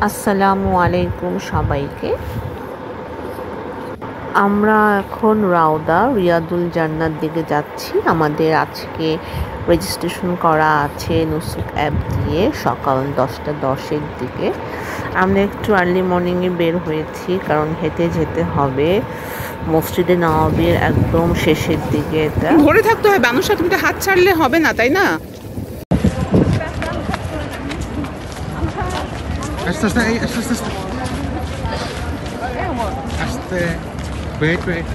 আসসালামু আলাইকুম সবাইকে। আমরা এখন রাউদা রিয়াদুল জান্নাত দিকে যাচ্ছি। আমাদের আজকে রেজিস্ট্রেশন করা আছে নুসুক অ্যাপ দিয়ে সকাল 10টা 10-এর দিকে। আমরা একটু আর্লি মর্নিংয়ে বের হয়েছি কারণ হেঁটে যেতে হবে মসজিদে নববীর একদম শেষের দিকে। এটা ধরে থাকতে হবে, মানুষের তুমি হাত ছাড়লে হবে না, তাই না? আস্তে আস্তে আস্তে আস্তে আস্তে ওয়েট ওয়েট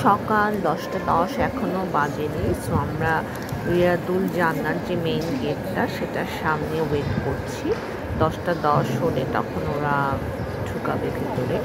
সকাল 10টা 10 এখনও বাজেনি। সো আমরা রিয়াদুল জান্নাত যে মেইন গেটটা সেটার সামনে ওয়েট করছি। 10টা 10 হলে তখন ওরা ঢুকাবে ভিতরে।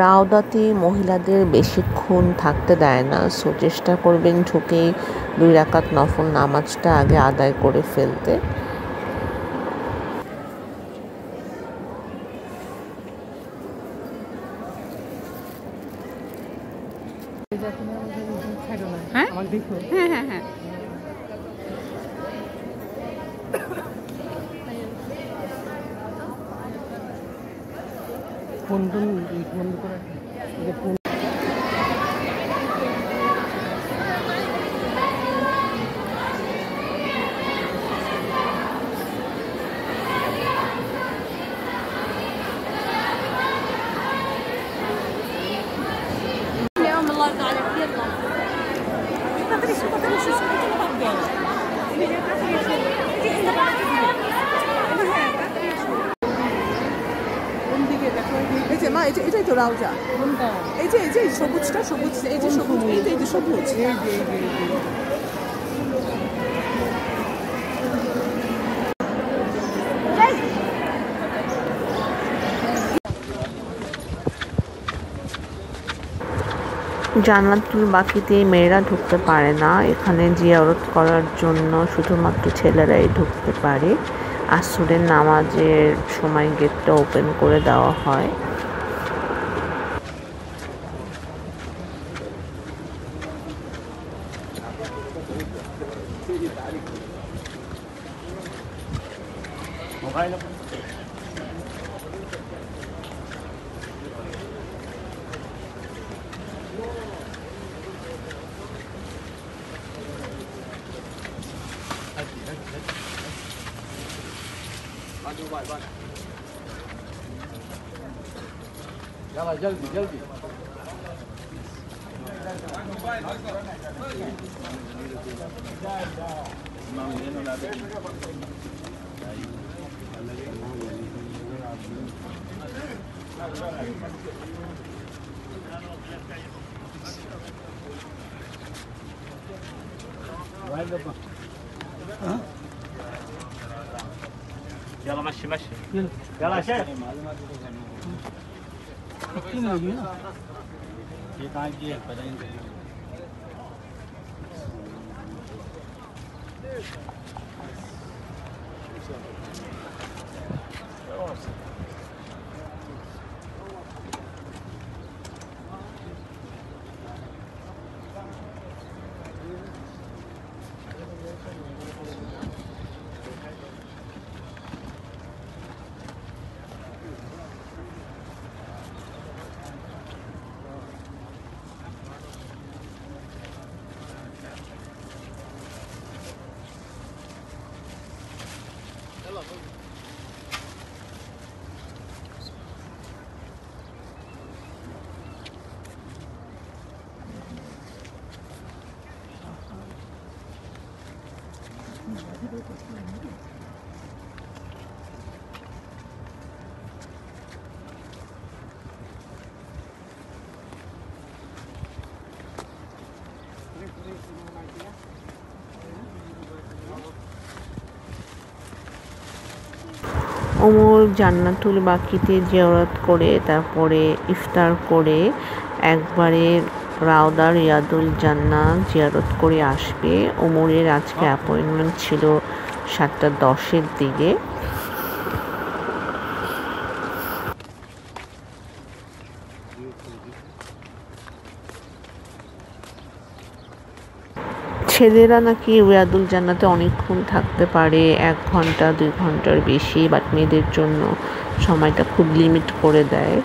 রাউদাতে মহিলাদের বেশিক্ষণ থাকতে দেয় না, সো চেষ্টা করবেন ঢুকেই 2 রাকাত নফল নামাজটা আগে আদায় করে ফেলতে। হ্যাঁ হ্যাঁ হ্যাঁ হ্যাঁ ফোন বন্ধ করে এটাই তো রাউজা। এই যে সবুজটা, সবুজ, এই যে সবুজ, এই যে সবুজ। জান্নাতুল বাকিতে মেয়েরা ঢুকতে পারে না। এখানে জিয়ারত করার জন্য শুধুমাত্র ছেলেরাই ঢুকতে পারে। আসরের নামাজের সময় গেটটা ওপেন করে দেওয়া হয়। يلا جلدي جلدي يلا مشي مشي يلا يا شيخ ये कहाँ की है पता ही नहीं। ওমর জান্নাতুল বাকিতে জিয়ারত করে তারপরে ইফতার করে একবারে রাউদা রিয়াদুল জান্নাহ জিয়ারত করে আসবে। ওমরের আজকে অ্যাপয়েন্টমেন্ট ছিল 7:10 দিকে। ছেলেরা নাকি রিয়াদুল জান্নাতে অনেকক্ষণ থাকতে পারে, 1 ঘন্টা 2 ঘন্টার বেশি, বাট মেয়েদের জন্য সময়টা খুব লিমিট করে দেয়।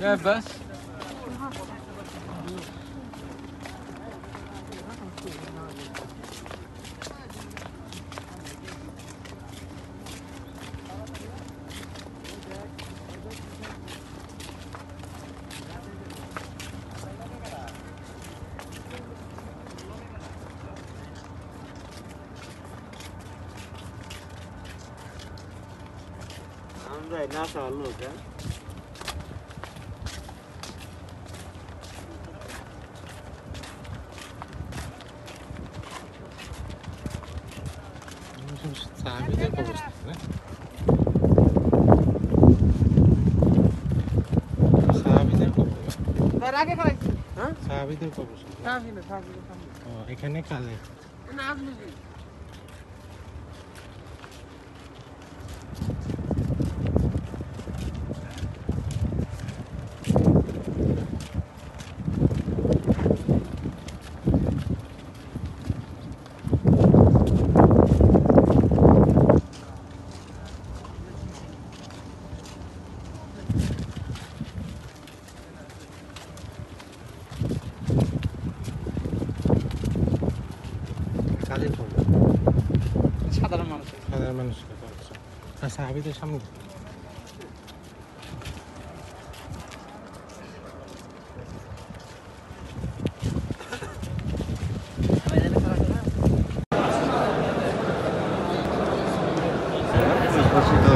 شايف بس ناسا اللوك ها সাহাবীদের কবরস্থান না সাহাবীদের কবর তার আগে খাইছি হ্যাঁ সাহাবীদের কবরস্থান সাহাবীদের ও এখানে কালে না আপনি কালের কবর সাধারণ মানুষ সাধারণ মানুষের কবরস্থান আর সাহাবীদের সামনে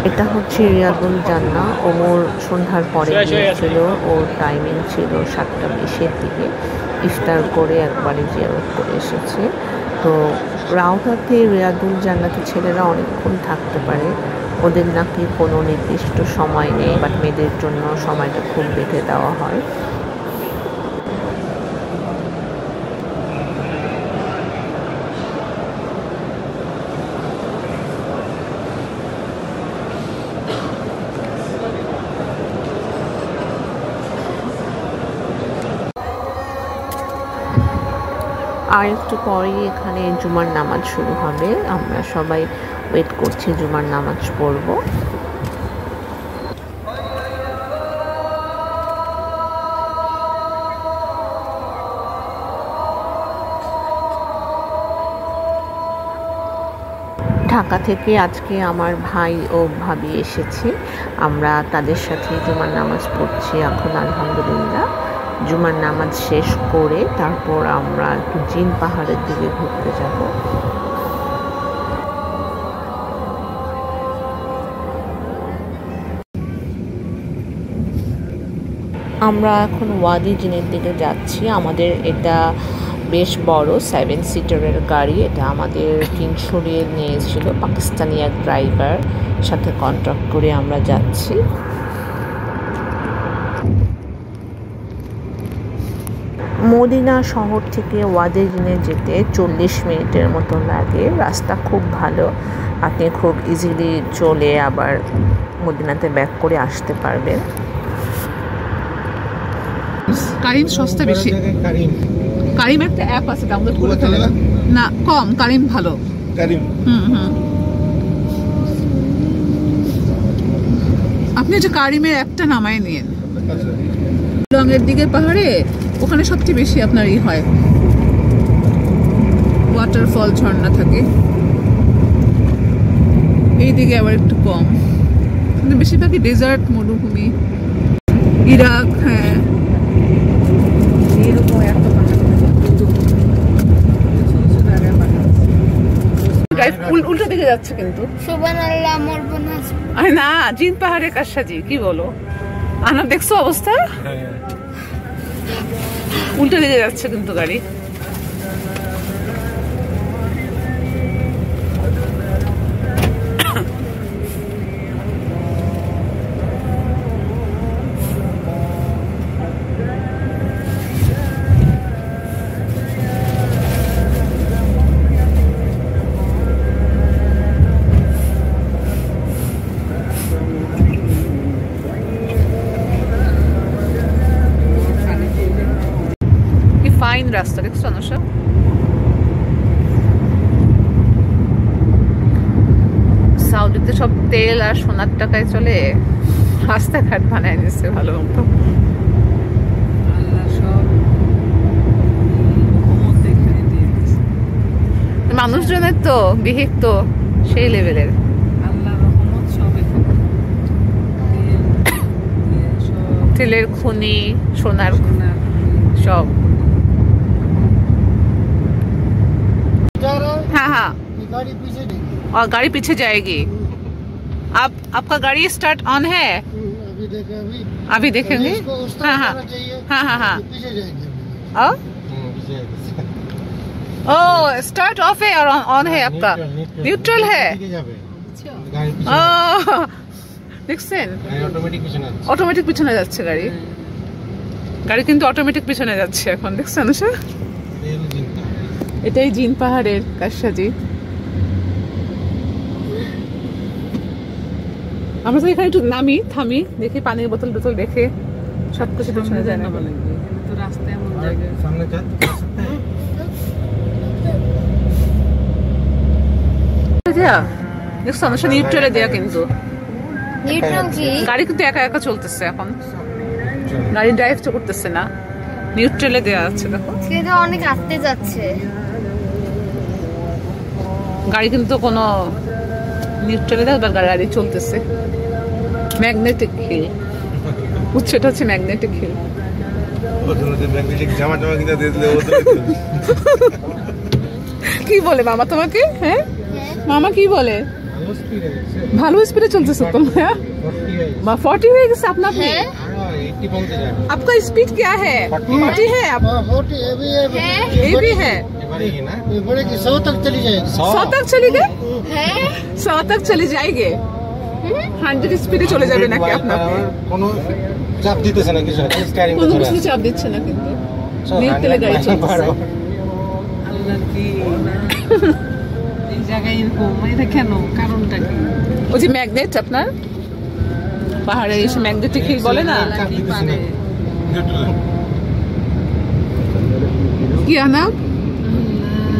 এটা হচ্ছে রিয়াদুল জান্নাহ। ওমর সন্ধ্যার পরে গিয়েছিল, ওর টাইমিং ছিল 7:20 দিকে। ইফতার করে একবারে জিয়ারত করে এসেছে। তো রাউদাতে রিয়াদুল জান্নাতে ছেলেরা অনেকক্ষণ থাকতে পারে, ওদের নাকি কোনো নির্দিষ্ট সময় নেই, বাট মেয়েদের জন্য সময়টা খুব বেঁধে দেওয়া হয়। আর একটু পরেই এখানে জুমার নামাজ শুরু হবে। আমরা সবাই ওয়েট করছি জুমার নামাজ পড়ব। ঢাকা থেকে আজকে আমার ভাই ও ভাবি এসেছে, আমরা তাদের সাথে জুমার নামাজ পড়ছি এখন আলহামদুলিল্লাহ। জুমার নামাজ শেষ করে তারপর আমরা একটু জিন পাহাড়ের দিকে ঘুরতে যাব। আমরা এখন ওয়াদি জিনের দিকে যাচ্ছি। আমাদের এটা বেশ বড় 7 সিটারের গাড়ি। এটা আমাদের কিংশোরিয়ে নিয়েছিল পাকিস্তানি এক ড্রাইভার, সাথে কন্ট্রাক্ট করে আমরা যাচ্ছি। মদিনা শহর থেকে ওয়াদি জিনে যেতে 40 মিনিটের মতো লাগে। রাস্তা খুব ভালো, আপনি খুব ইজিলি চলে আবার মদিনাতে ব্যাক করে আসতে পারবেন। কারিম সস্তা বেশি। কারিম কারিম একটা অ্যাপ আছে, ডাউনলোড করে ফেলেন। না কম, কারিম ভালো। কারিম আপনি যে কারিমের অ্যাপটা নামায় নিন। লংয়ের দিকে পাহাড়ে ওখানে সবচেয়ে বেশি আপনার ই হয়, ওয়াটারফল, ঝর্ণা থাকে। এই দিকে আবার একটু কম, কিন্তু বেশিরভাগই ডেজার্ট, মরুভূমি। ইরাক, হ্যাঁ উল্টো দিকে যাচ্ছে কিন্তু। সুবহানাল্লাহ, মোর বোন আছে। আরে না, জিন পাহাড়ের কাছাকাছি, কি বলো আনা, দেখছো অবস্থা? উল্টো দিকে যাচ্ছে কিন্তু গাড়ি। ফাইন রাস্তা, দেখছো অনুষা? সাউদিতে সব তেল আর সোনার টাকায় চলে, রাস্তাঘাট বানায় নিচ্ছে ভালো মতো। মানুষজনের তো বিহেভ তো সেই লেভেলের। তেলের খনি, সোনার सब। हाँ हाँ, गाड़ी पीछे और गाड़ी पीछे जाएगी। आप आपका गाड़ी स्टार्ट ऑन है? अभी देखेंगे। हाँ हाँ हाँ हाँ हाँ। पीछे जाएंगे। ओ स्टार्ट ऑफ है और ऑन है आपका? न्यूट्रल है। দেখছেন অটোমেটিক পিছনে যাচ্ছে গাড়ি। গাড়ি কিন্তু অটোমেটিক পিছনে যাচ্ছে এখন, দেখছেন অনুষা? এটাই জিন পাহাড়ের কারসাজি। আমরা তো এখানে একটু নামি, থামি, দেখি পানির বোতল টোতল রেখে সবকিছু পিছনে যায় না। দেখছো অনুষা, নিউট্রালে দেয়া কিন্তু। গাড়ি কিন্তু একা একা চলতেছে এখন, গাড়ি ড্রাইভ তো করতেছে না, নিউট্রালে দেয়া আছে। দেখো সেটা অনেক আস্তে যাচ্ছে গাড়ি, কিন্তু কোনো নিউট্রালে দেয়, গাড়ি চলতেছে। ম্যাগনেটিক হিল, উচ্চটা হচ্ছে ম্যাগনেটিক হিল। কি বলে মামা তোমাকে? হ্যাঁ মামা কি বলে? ভালো স্পিডে চলতেছে তোমরা। 40 হয়ে গেছে আপনার? आपका स्पीड क्या है? 40 है? 40 ये भी है। 100 तक चली जाएगी। 100 तक चली गए? 100 तक चली जाएंगे। 100 স্পিডে চলে যাবে নাকি আপনার? কোনো চাপ দিতেছে না, কিছু স্টিয়ারিং কোনো কিছু চাপ দিচ্ছে না, কিন্তু নিউট্রালে গাড়ি চলছে। এই জায়গায় এরকম, এটা কেন, কারণটা কি? ওই যে ম্যাগনেট আপনার পাহাড়ে এসে ম্যাগনেটিক হিল বলে না, কি আনা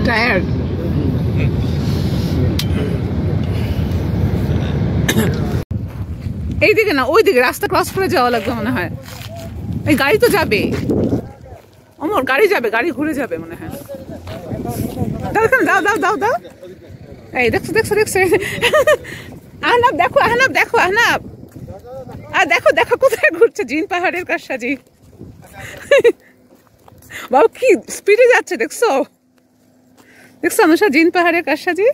টায়ার্ড। এইদিকে না, ওইদিকে রাস্তা ক্রস করে যাওয়া লাগবে মনে হয়। এই গাড়ি তো যাবে অমর, গাড়ি যাবে, গাড়ি ঘুরে যাবে মনে হয়। দাও দাও দাও দাও দাও। এই দেখছো দেখছো দেখছো, আহনাব দেখো, আহনাব দেখো, আহনাব আর দেখো দেখো কোথায় ঘুরছে জিন পাহাড়ের কারসাজি। বাবা কি স্পিডে যাচ্ছে, দেখছো দেখছো অনুষা জিন পাহাড়ের কারসাজি।